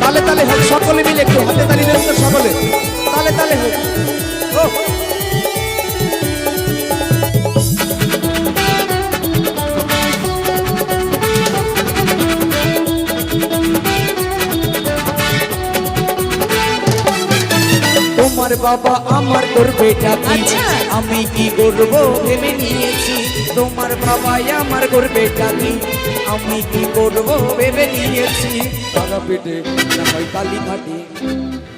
তালে তালে হোক, সকলে মিলে একটু হাতে তালি দেন তো, সকলে তালে তালে হোক। তোমার বাবা আমার করবে টাকি, আমি কি করব ভেবে নিয়েছি। তোমার বাবা আমার করবে টাকি, আমি কি করব ভেবে নিয়েছি। তারা পেটে কালী ঘাটে,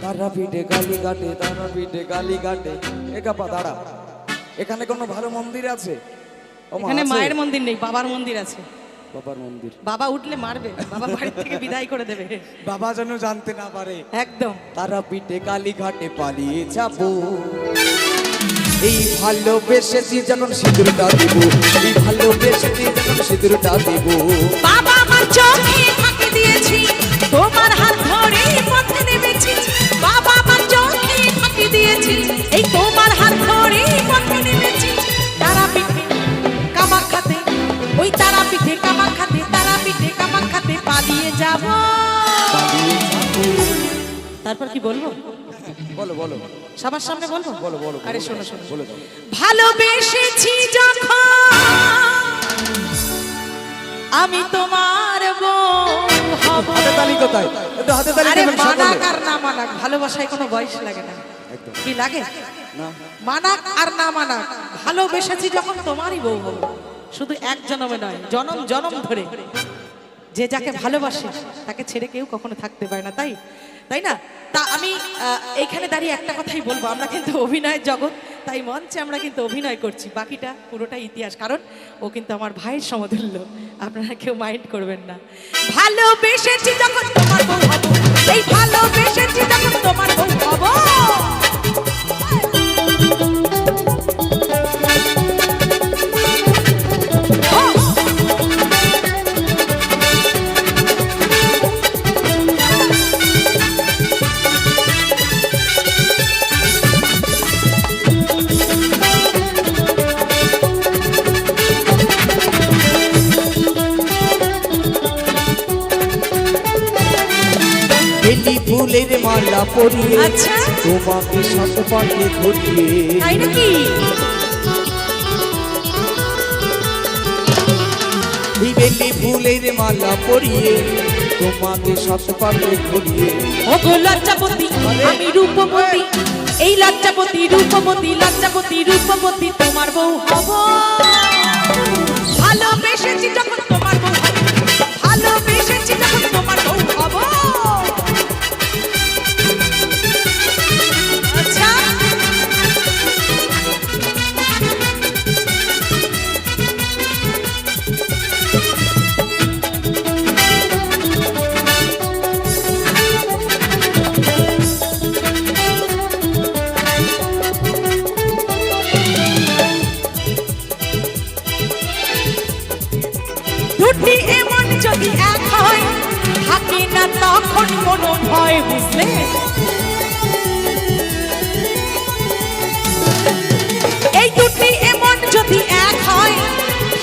তারা পেটে কালী ঘাটে, তারা পেটে কালী ঘাটে। একাপা দাঁড়া, এখানে কোনো ভালো মন্দির আছে? এখানে মায়ের মন্দির নেই, বাবার মন্দির আছে। বাবার মন্দির? বাবা উঠলে মারবে, বাবা বাড়ি থেকে বিদায় করে দেবে, বাবা যেন জানতে না পারে। একদম। তারা পিঠে কালী ঘাটে পালিয়ে যাবো, এই ভালোবেসেছি যখন সিঁদুরটা দেব, এই ভালোবেসেছি যখন সিঁদুরটা দেব। বাবা আমার চোখে ফাঁকি দিয়েছি, তোমার হাত ধরে পথে নেমেছি। বাবা আমার চোখে ফাঁকি দিয়েছি, এই তোমার হাত ধরে পথে নেমেছি। তারা পিঠে কামাখ্যাতে, ওই তারা পিঠে কামাখ্যাতে, তারা পিঠে কামাখ্যাতে পালিয়ে যাব। তারপর কি বলবো? বলো বলো, সবার সামনে বলবো? বলো বলো। আরে শোনো শোনো, বলে দাও। ভালোবেসেছি যখন আমি তোমার বউ হব। হাতে তালি কোথায়? একটু হাতে তালি দেবেন সকলে। মানাক আর না মানাক, ভালোবাসায় কোনো বয়স লাগে না। একদম। কি লাগে? না। মানাক আর না মানাক, ভালোবেসেছি যখন তোমারই বউ হব। শুধু এক জন্মে নয়, জনম জনম ধরে। যে যাকে ভালোবাসে তাকে ছেড়ে কেউ কখনো থাকতে পারে না, তাই তাই না? তা আমি এইখানে দাঁড়িয়ে একটা কথাই বলবো, আমরা কিন্তু অভিনয়ের জগৎ, তাই মঞ্চে আমরা কিন্তু অভিনয় করছি, বাকিটা পুরোটাই ইতিহাস। কারণ ও কিন্তু আমার ভাইয়ের সমতুল্য, আপনারা কেউ মাইন্ড করবেন না। ভালোবেসেছি যখন তোমার বউ হব, এই ভালোবেসেছি যখন তোমার বউ হব। বেলি ফুলের মালা পরিয়ে, আচ্ছা, তোমাকে সাথে পাখি ঘুরিয়ে। তাই নাকি? বেলি ফুলের মালা পরিয়ে, তোমাকে সাথে পাখি ঘুরিয়ে। ওগো লজ্জাপতি আমি রূপবতী, এই লজ্জাপতি রূপবতী, লজ্জাপতি রূপবতী তোমার বউ হব। ভালোবেসেছি যখন তোমার বউ হব, ভালোবেসেছি যখন তোমার বউ হব। আচ্ছা, দুটি এমন যদি এক হয়, থাকে না তখন কোনো ভয়, বুঝলে? এই দুটি এমন যদি এক হয়,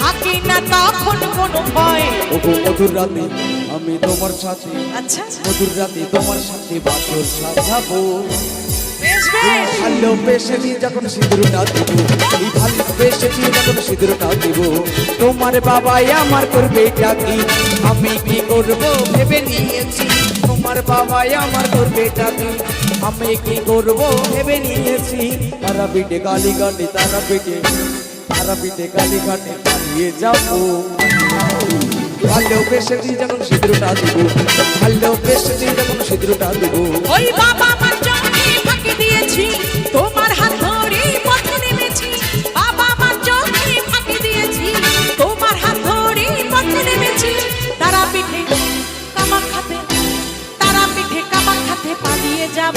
থাকে না তখন কোনো ভয়। ওগো মধুর রাতে আমি তোমার সাথে, আচ্ছা, মধুর রাতে তোমার সাথে বাসর সাজাবো। বেশ বেশ। ভালোবেসেছি যখন সিঁদুরটা দেব, এই ভালোবেসেছি যখন সিঁদুরটা দেব। তোমার বাবাই আমার করবে টাকি, আমি কি করব ভেবে নিয়েছি। তোমার বাবাই আমার করবে টাকি, আমি কি করব ভেবে নিয়েছি। তারা পিঠে কালী ঘাটে, তারা পিঠে কালী ঘাটে পালিয়ে যাবো। ভালোবেসেছি যখন সিঁদুরটা দেব, ভালোবেসেছি যখন সিঁদুরটা দেব। ওই বাবা আমার চোখে ফাঁকি দিয়েছি, তোমার হাত ধরে পথে নেমেছি। বাবা আমার চোখে ফাঁকি দিয়েছি, তোমার হাত ধরে পথে নেমেছি। তারা পিঠে কামাখ্যাতে, তারা পিঠে কামাখ্যাতে পালিয়ে যাব।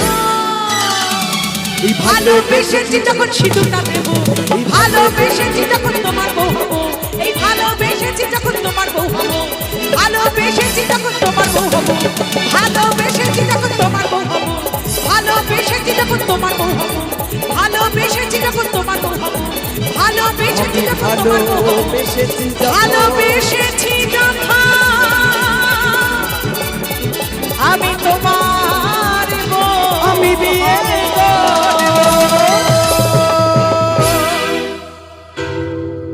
এই ভালোবেসেছি যখন সিঁদুরটা দেব, এই ভালোবেসেছি যখন তোমার বউ হব, এই ভালোবেসেছি যখন তোমার বউ হব, ভালোবেসেছি যখন তোমার বউ হব, ভালোবেসেছি যখন তোমার বউ হব, ভালোবেসেছি যখন তোমার বউ হব, ভালোবেসেছি যখন তোমার বউ হব, যখন তোমার বউ হব, ভালোবেসেছি যখন, ভালোবেসেছি যখন আমি তোমার বউ। আমি বিয়ে করব।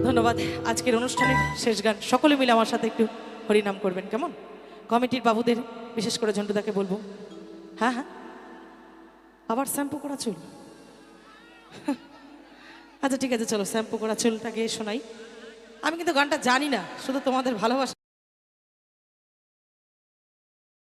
ধন্যবাদ। আজকের অনুষ্ঠানের শেষ গান সকলে মিলে আমার সাথে একটু হরিনাম করবেন, কেমন? কমিটির বাবুদের বিশেষ করে ঝন্টুদাকে বলবো। হ্যাঁ হ্যাঁ, আবার শ্যাম্পু করা চুল। আচ্ছা ঠিক আছে, চলো শ্যাম্পু করা চুলটাকে শোনাই। আমি কিন্তু গানটা জানি না, শুধু তোমাদের ভালোবাসা